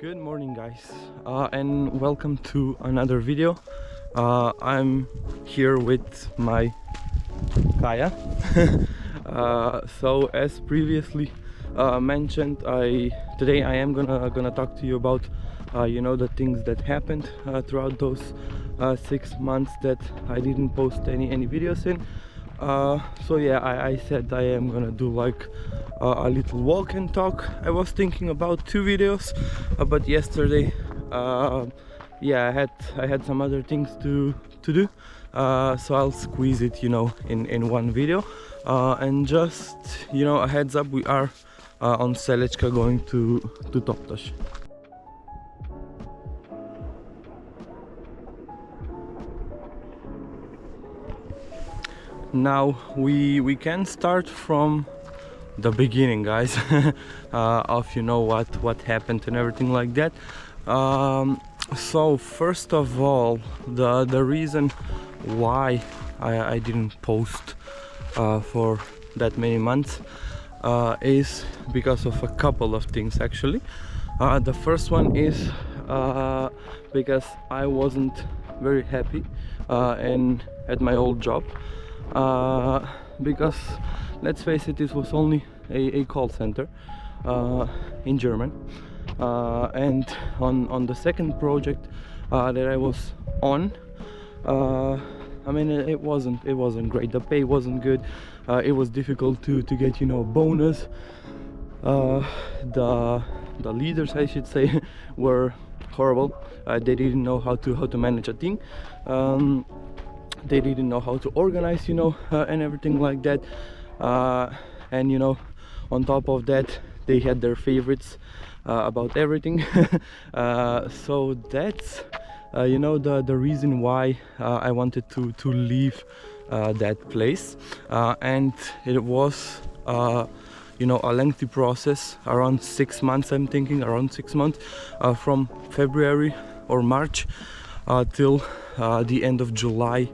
Good morning, guys, and welcome to another video. I'm here with my Kaja. So as previously mentioned, today I am gonna talk to you about the things that happened throughout those 6 months that I didn't post any videos in. So yeah, I said I am gonna do like a little walk and talk. I was thinking about 2 videos, but yesterday yeah, I had some other things to do, so I'll squeeze it in one video. And just a heads up, we are on Selečka going to Toptash. Now we can start from the beginning, guys, of what happened and everything like that. So first of all, the reason why I didn't post for that many months is because of a couple of things, actually. The first one is because I wasn't very happy at my old job, because let's face it, this was only a call center in German, and on the second project that I was on, I mean, it wasn't great. The pay wasn't good. It was difficult to get bonus. The leaders, I should say, were horrible. They didn't know how to manage a team. They didn't know how to organize, and everything like that. And on top of that, they had their favorites about everything. So that's the reason why I wanted to leave that place, and it was a lengthy process, around 6 months. I'm thinking around 6 months, from February or March till the end of July,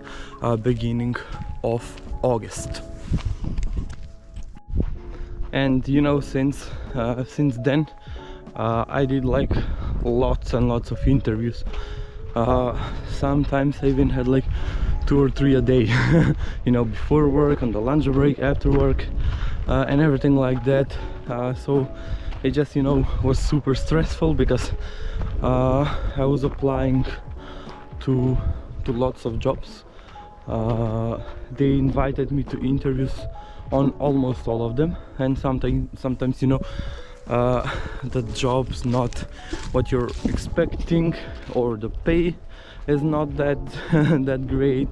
beginning of August. And since then I did like lots and lots of interviews. Sometimes I even had like 2 or 3 a day, before work, on the lunch break, after work, and everything like that. So it just was super stressful, because I was applying to lots of jobs. They invited me to interviews on almost all of them, and sometimes the job's not what you're expecting, or the pay is not that that great,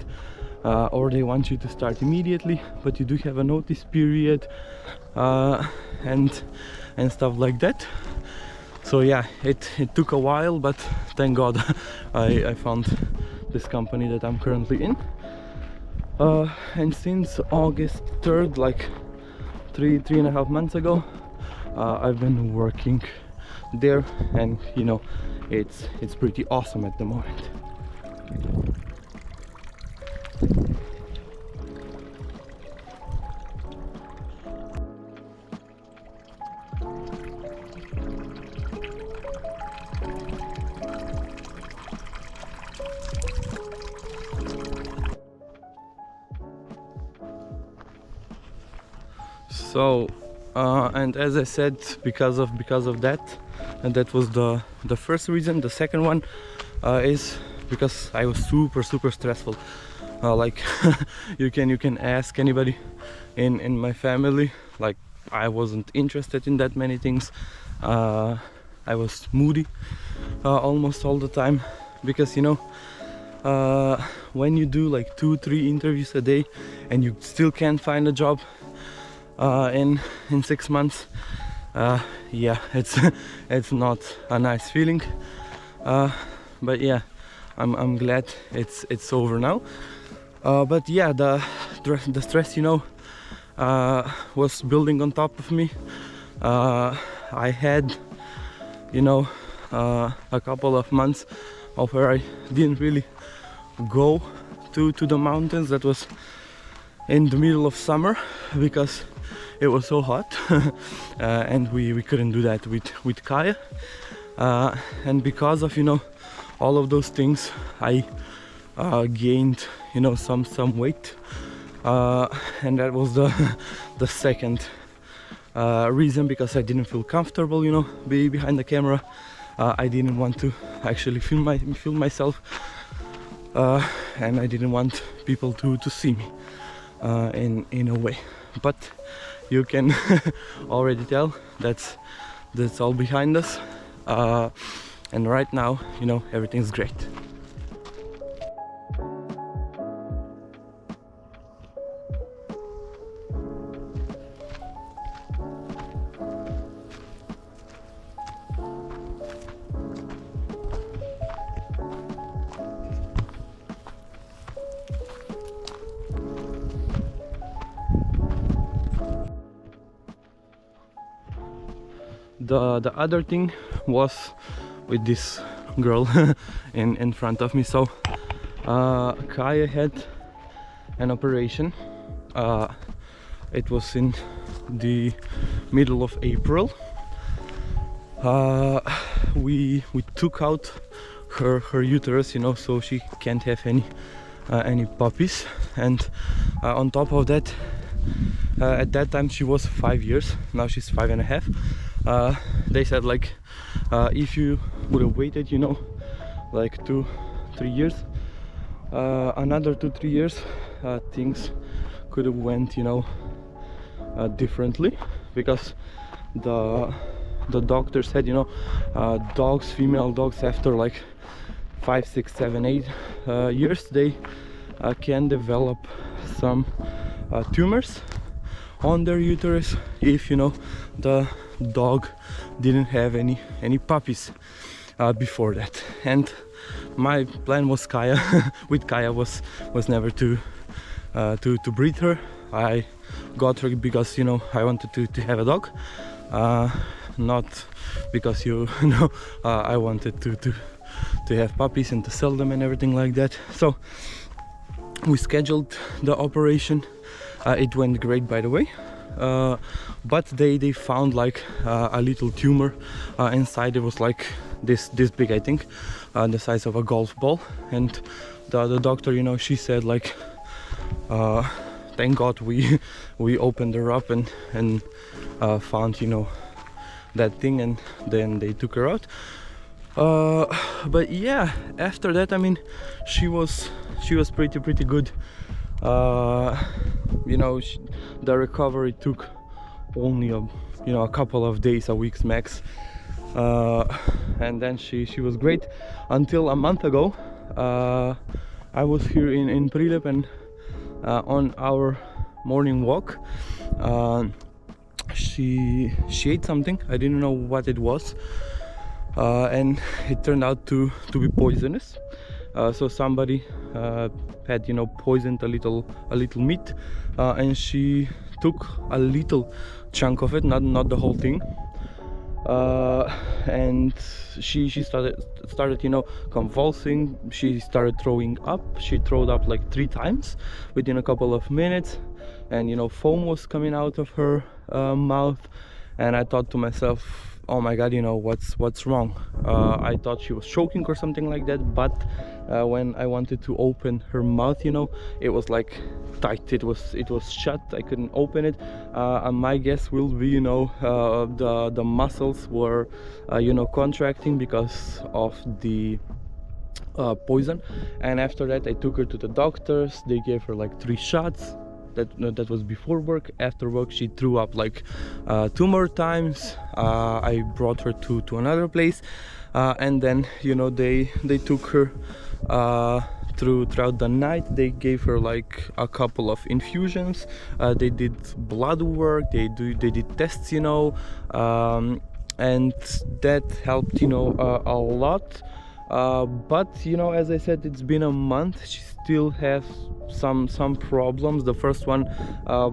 or they want you to start immediately, but you do have a notice period, and stuff like that. So yeah, it took a while, but thank God I found this company that I'm currently in. And since August 3rd, like three and a half months ago, I've been working there, and it's pretty awesome at the moment. So and as I said, because of that, and that was the first reason. The second one is because I was super stressful. Like you can ask anybody in my family, like I wasn't interested in that many things. I was moody almost all the time, because when you do like 2-3 interviews a day and you still can't find a job in 6 months, yeah, it's not a nice feeling. But yeah, I'm glad it's over now. But yeah, the stress was building on top of me. I had a couple of months of where I didn't really go to the mountains. That was in the middle of summer, because it was so hot. And we couldn't do that with Kaja. and because of, you know, all of those things, I gained, you know, some weight, and that was the the second reason, because I didn't feel comfortable, you know, be behind the camera. I didn't want to actually film myself, and I didn't want people to see me in a way. But you can already tell that's all behind us, and right now, you know, everything's great. The other thing was with this girl in front of me. So Kaja had an operation. It was in the middle of April. We took out her uterus, you know, so she can't have any puppies. And on top of that, at that time she was 5 years. Now she's 5.5. They said, like, if you would have waited, you know, like 2-3 years, another 2-3 years, things could have went, you know, differently, because the doctor said, you know, female dogs, after like 5, 6, 7, 8 years, they can develop some tumors on their uterus if, you know, the dog didn't have any puppies before that. And my plan was with Kaja was never to breed her. I got her because, you know, I wanted to have a dog, not because, you know, I wanted to have puppies and to sell them and everything like that. So we scheduled the operation. It went great, by the way, but they found like a little tumor inside. It was like this big, I think, the size of a golf ball. And the doctor, you know, she said, like, thank God we opened her up and found, you know, that thing, and then they took her out. But yeah, after that, I mean, she was pretty good. You know, the recovery took only a couple of days, a week's max, and then she was great until a month ago. I was here in Prilep, and on our morning walk, she ate something. I didn't know what it was, and it turned out to be poisonous. So somebody had, you know, poisoned a little meat, and she took a little chunk of it, not the whole thing, and she started, you know, convulsing. She started throwing up. She threw up like 3 times within a couple of minutes, and, you know, foam was coming out of her mouth. And I thought to myself, oh my God, you know, what's wrong? I thought she was choking or something like that, but when I wanted to open her mouth, you know, it was like tight. It was shut. I couldn't open it. And my guess will be, you know, the muscles were you know, contracting because of the poison. And after that, I took her to the doctors. They gave her like 3 shots. That was before work. After work, she threw up like 2 more times. I brought her to another place, and then, you know, they took her throughout the night. They gave her like a couple of infusions. They did blood work. They did tests, you know, and that helped, you know, a lot. But, you know, as I said, it's been a month. She still has some problems. The first one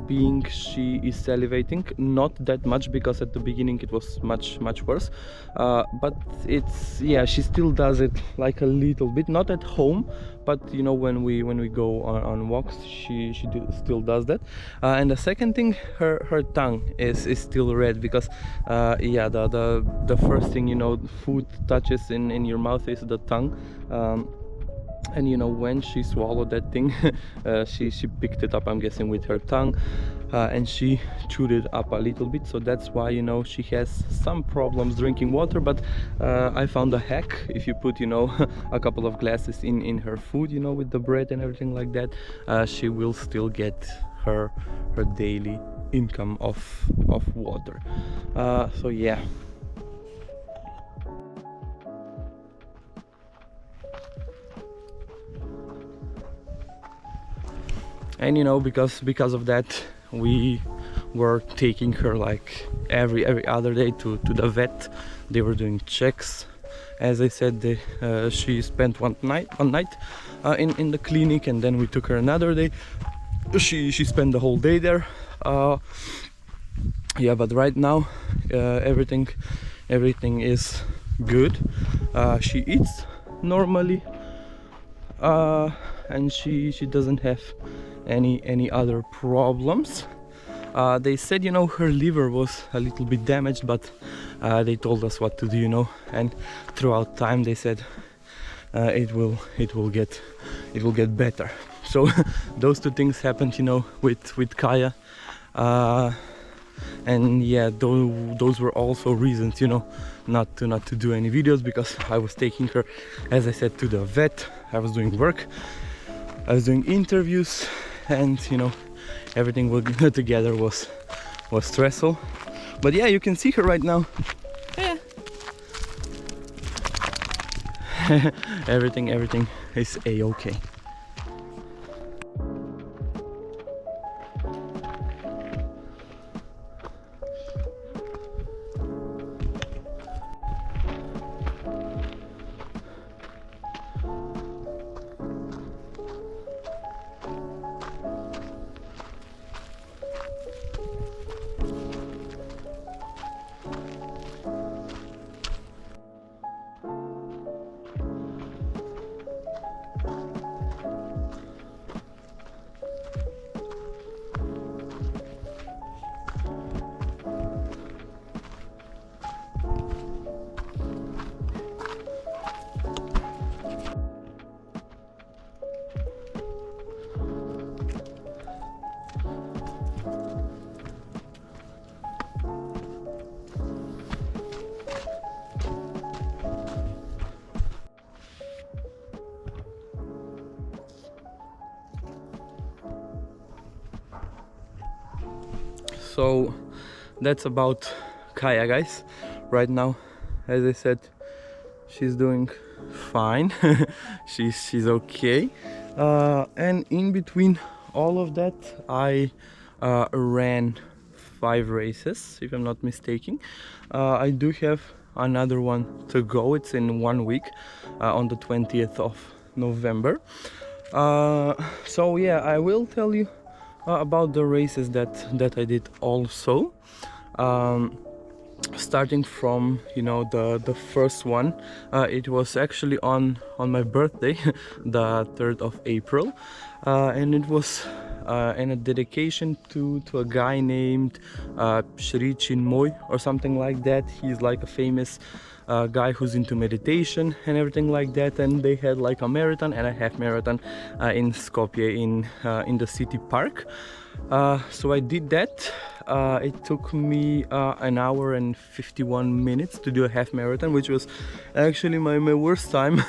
being she is salivating, not that much, because at the beginning it was much worse, but it's, yeah, she still does it like a little bit, not at home, but you know, when we go on walks, she still does that. And the second thing, her tongue is still red, because yeah, the first thing, you know, food touches in your mouth is the tongue. And you know, when she swallowed that thing, she picked it up, I'm guessing, with her tongue, and she chewed it up a little bit. So that's why, you know, she has some problems drinking water. But I found a hack. If you put, you know, a couple of glasses in her food, you know, with the bread and everything like that, she will still get her daily income of water. So yeah. And you know, because of that, we were taking her like every other day to the vet. They were doing checks. As I said, she spent one night in the clinic, and then we took her another day. She spent the whole day there. Yeah, but right now everything is good. She eats normally, and she doesn't have any other problems. They said, you know, her liver was a little bit damaged, but they told us what to do, you know, and throughout time they said it will get better. So those two things happened, you know, with Kaja, and yeah, those were also reasons, you know, not to do any videos, because I was taking her, as I said, to the vet. I was doing work, I was doing interviews, and you know, everything together was stressful. But yeah, you can see her right now. Yeah. everything is a-okay. So that's about Kaja, guys. Right now, as I said, she's doing fine. she's okay. And in between all of that, I ran 5 races, if I'm not mistaken. I do have another one to go. It's in 1 week, on the 20th of November. So yeah, I will tell you about the races that I did also. Starting from, you know, the first one, it was actually on my birthday, the 3rd of April, and it was in a dedication to a guy named Shri Chinmoy or something like that. He's like a famous guy who's into meditation and everything like that, and they had like a marathon and a half marathon in Skopje, in the city park. So I did that. It took me an hour and 51 minutes to do a half marathon, which was actually my worst time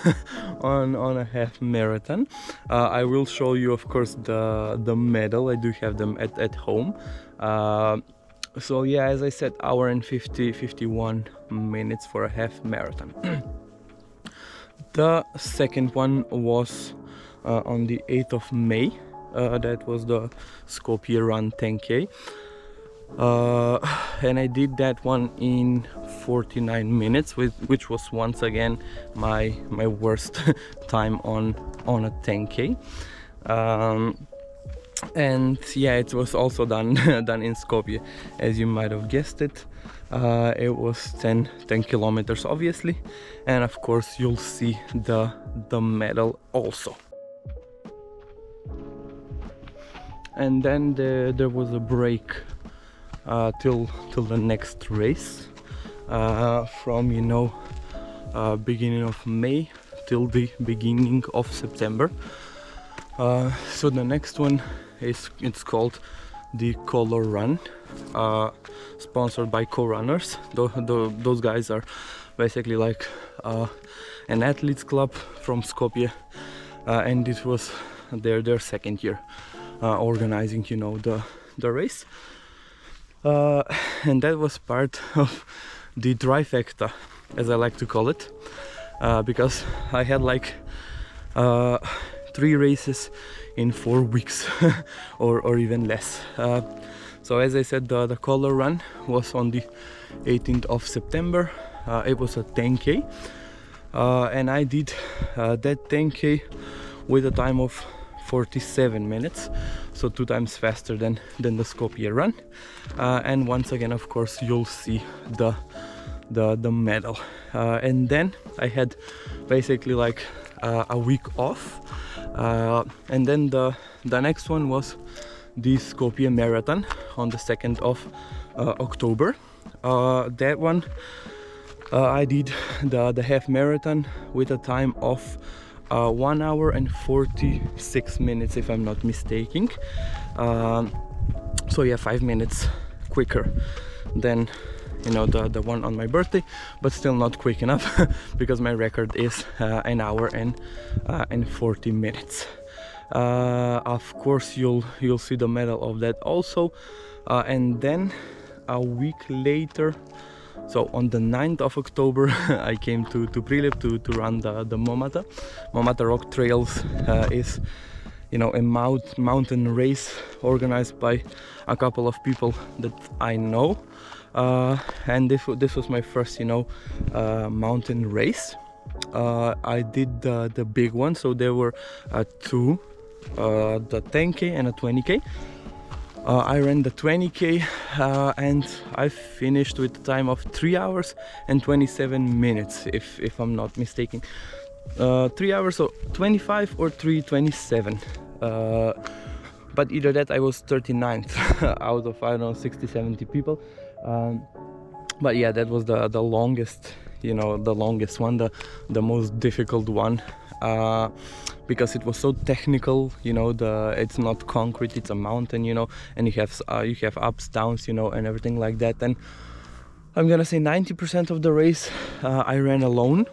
on a half marathon. I will show you, of course, the medal. I do have them at home. So yeah, as I said, hour and 51 minutes for a half marathon. The second one was on the 8th of May. That was the Skopje Run 10K. And I did that one in 49 minutes, which was once again my worst time on a 10K. And yeah, it was also done in Skopje, as you might have guessed it. It was 10 kilometers, obviously, and of course you'll see the medal also. and then there was a break till the next race, from, you know, beginning of May till the beginning of September. So the next one it's called the Color Run, sponsored by Co-Runners. Those guys are basically like an athletes club from Skopje, and it was their second year organizing, you know, the race, and that was part of the trifecta, as I like to call it, because I had like 3 races in 4 weeks or even less. So as I said, the Color Run was on the 18th of September. It was a 10k, and I did that 10k with a time of 47 minutes, so 2 times faster than the Skopje run. And once again, of course, you'll see the medal. And then I had basically like a week off, and then the next one was the Skopje Marathon on the 2nd of October. That one I did the half marathon with a time of 1 hour and 46 minutes, if I'm not mistaken. So yeah, 5 minutes quicker than, you know, the one on my birthday, but still not quick enough because my record is 1 hour and 40 minutes. Of course, you'll see the medal of that also, and then a week later, so on the 9th of October, I came to Prilep to run the Momata. Momata Rock Trails is, you know, a mountain race organized by a couple of people that I know, and this was my first, you know, mountain race. I did the big one, so there were 2, the 10k and a 20k. I ran the 20k, and I finished with a time of 3 hours and 27 minutes, if I'm not mistaken. 3 hours, so 25 or 3:27. But either that, I was 39th out of, I don't know, 60-70 people. But yeah, that was the longest, you know, the longest one, the most difficult one, because it was so technical, you know. It's not concrete, it's a mountain, you know, and you have ups, downs, you know, and everything like that. And I'm gonna say 90% of the race I ran alone,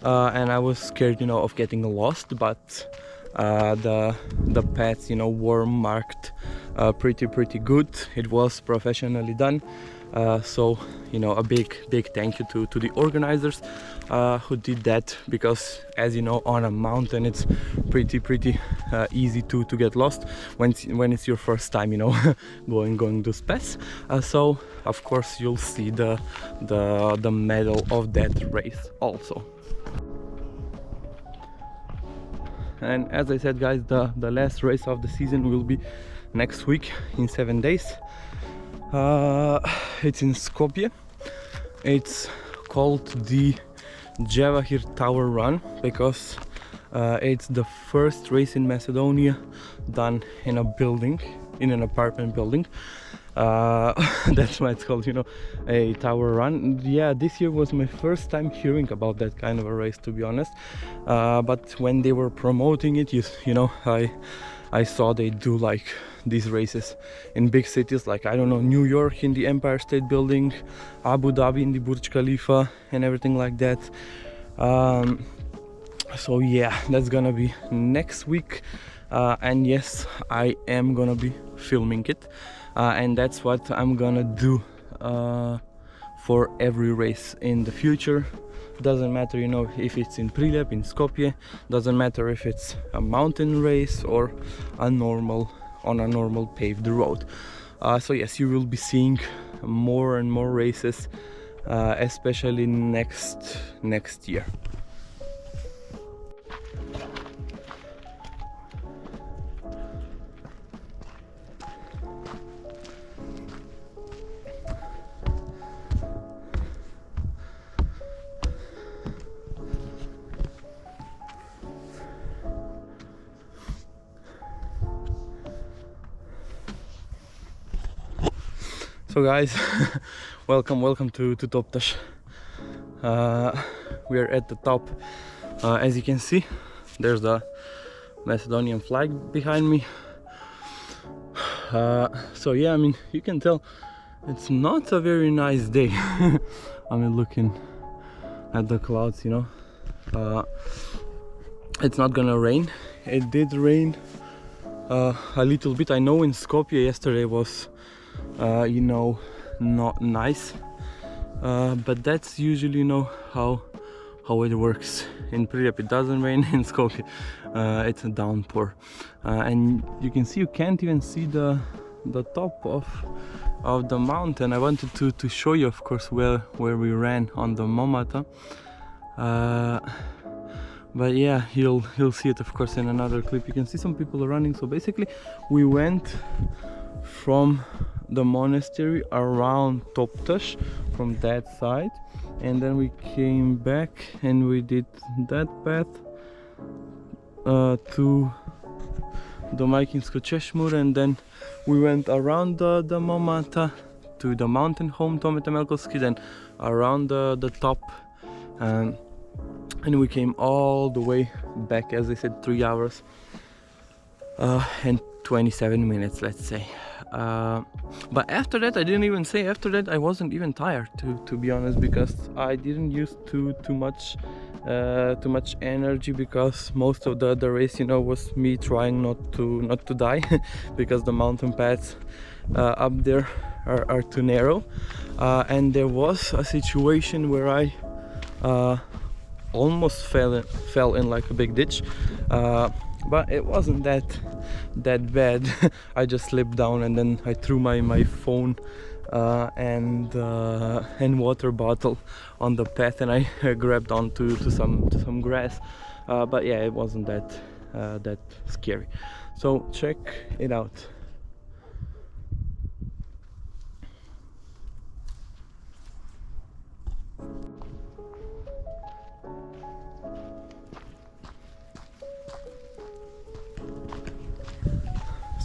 and I was scared, you know, of getting lost, but the paths, you know, were marked pretty good. It was professionally done. So, you know, a big thank you to the organizers who did that, because, as you know, on a mountain it's pretty easy to get lost when it's your first time, you know, going those paths. So of course you'll see the medal of that race also. And as I said, guys, the last race of the season will be next week in 7 days. It's in Skopje. It's called the Javahir Tower Run because it's the first race in Macedonia done in a building, in an apartment building. That's why it's called, you know, a tower run. Yeah, this year was my first time hearing about that kind of a race, to be honest. But when they were promoting it, you know, I saw they do like these races in big cities, like, I don't know, New York in the Empire State Building, Abu Dhabi in the Burj Khalifa, and everything like that. So yeah, that's gonna be next week, and yes, I am gonna be filming it, and that's what I'm gonna do for every race in the future. Doesn't matter, you know, if it's in Prilep, in Skopje, doesn't matter if it's a mountain race or on a normal paved road. So yes, you will be seeing more and more races, especially next year. So guys, welcome to Toptash. We are at the top. As you can see, there's the Macedonian flag behind me. So yeah, I mean, you can tell it's not a very nice day. I mean, looking at the clouds, you know, it's not gonna rain. It did rain a little bit. I know in Skopje yesterday was you know, not nice, but that's usually, you know, how it works. In Pripyat it doesn't rain, in Skopje it's a downpour, and you can see, you can't even see the top of the mountain. I wanted to show you, of course, where we ran on the Momata, but yeah, you'll see it, of course, in another clip. You can see some people running. So basically we went from the monastery around Toptash from that side, and then we came back and we did that path to the Majkinsko Češmur, and then we went around the Momata to the mountain home Tometa Melkovski, then around the top, and we came all the way back, as I said, 3 hours and 27 minutes, let's say. But after that, I didn't even say, after that I wasn't even tired, to be honest, because I didn't use too much energy, because most of the race, you know, was me trying not to die because the mountain paths up there are too narrow, and there was a situation where I almost fell in like a big ditch, but it wasn't that bad. I just slipped down, and then I threw my phone and water bottle on the path, and I grabbed onto some grass, but yeah, it wasn't that scary. So check it out.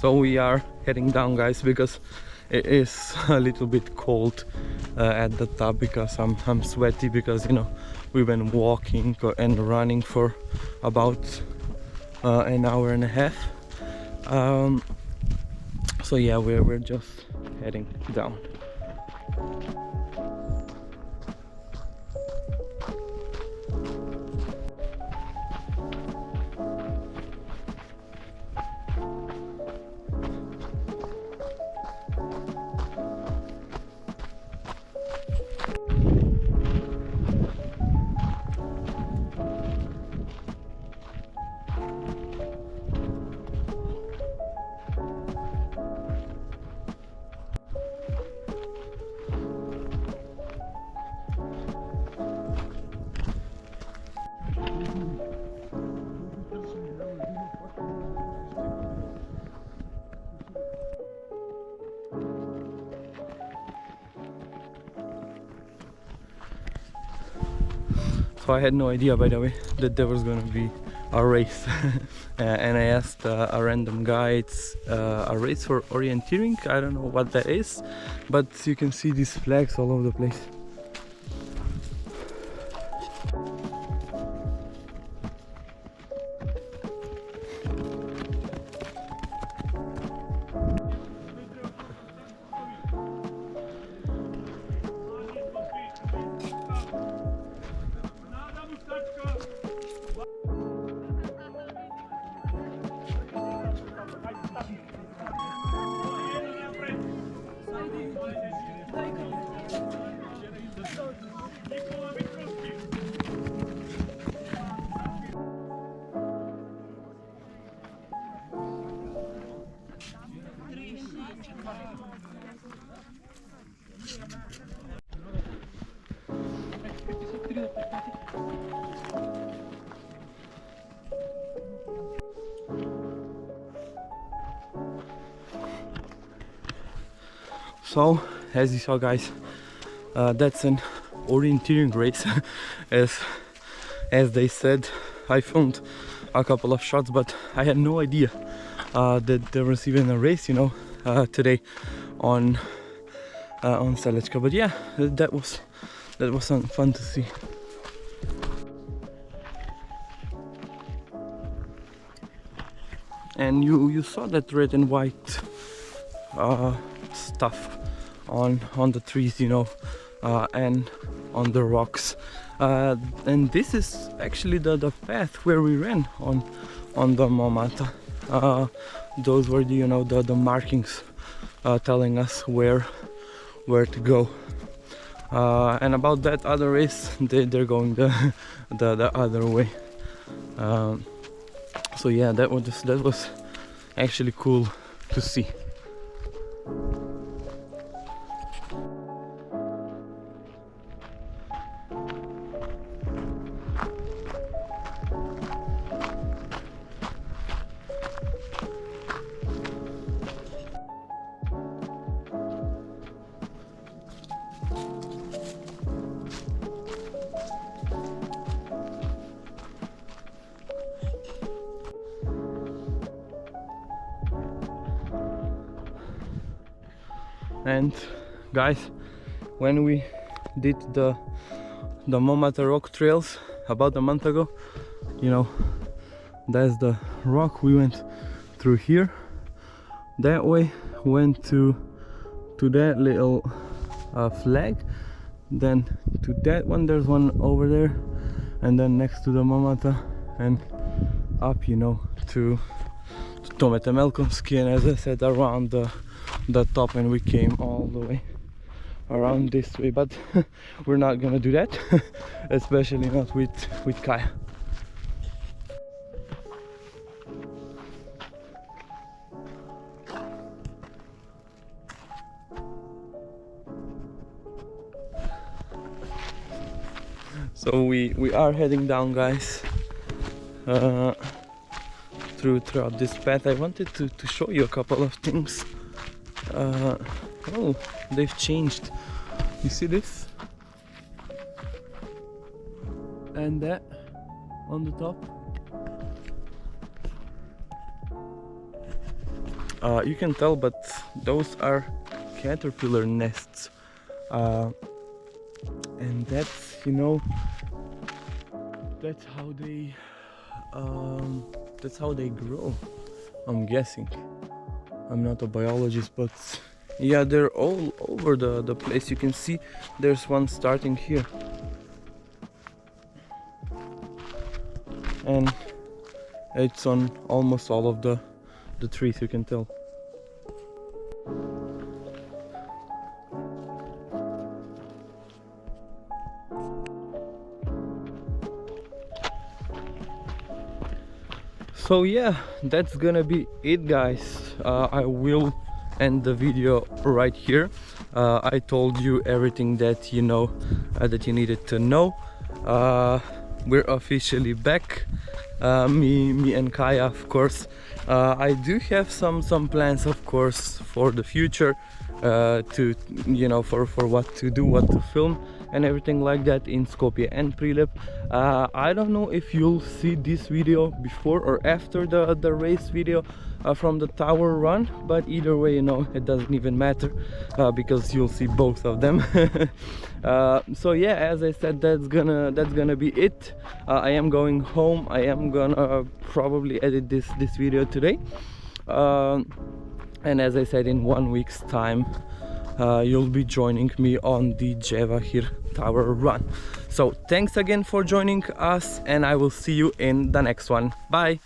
So we are heading down, guys, because it is a little bit cold at the top, because I'm sweaty, because, you know, we've been walking and running for about an hour and a half. So yeah, we're just heading down. So I had no idea, by the way, that there was gonna be a race. And I asked a random guy, it's a race for orienteering. I don't know what that is, but you can see these flags all over the place. So, as you saw, guys, that's an orienteering race. as they said. I filmed a couple of shots, but I had no idea that there was even a race, you know, today on on Selečka. But yeah, that was fun to see. And you saw that red and white stuff on the trees, you know, and on the rocks. And this is actually the path where we ran on the Momata. Those were the, you know, the markings telling us where to go. And about that other race, they're going the other way. So yeah, that was actually cool to see. And guys, when we did the Momata rock trails about a month ago, you know, that's the rock. We went through here, that way, went to that little flag, then to that one, there's one over there, and then next to the Momata, and up, you know, to Tomete Melkomski, and as I said, around the top, and we came all the way around this way, but we're not gonna do that, especially not with Kaja. So we are heading down, guys, throughout this path. I wanted to show you a couple of things. Oh, they've changed. You see this? And that on the top. You can tell, but those are caterpillar nests. And that's, you know, that's how they grow, I'm guessing. I'm not a biologist, but yeah, they're all over the place. You can see there's one starting here, and it's on almost all of the trees, you can tell. So yeah, that's gonna be it, guys. I will end the video right here. I told you everything that you know, that you needed to know. We're officially back, me and Kaja, of course. I do have some plans, of course, for the future, to, you know, for what to do, what to film and everything like that in Skopje and Prilep. I don't know if you'll see this video before or after the race video from the tower run, but either way, you know, it doesn't even matter, because you'll see both of them. So yeah, as I said, that's gonna be it. I am going home. I am gonna probably edit this video today, and as I said, in 1 week's time, you'll be joining me on the Jevahir Tower run. So thanks again for joining us, and I will see you in the next one. Bye.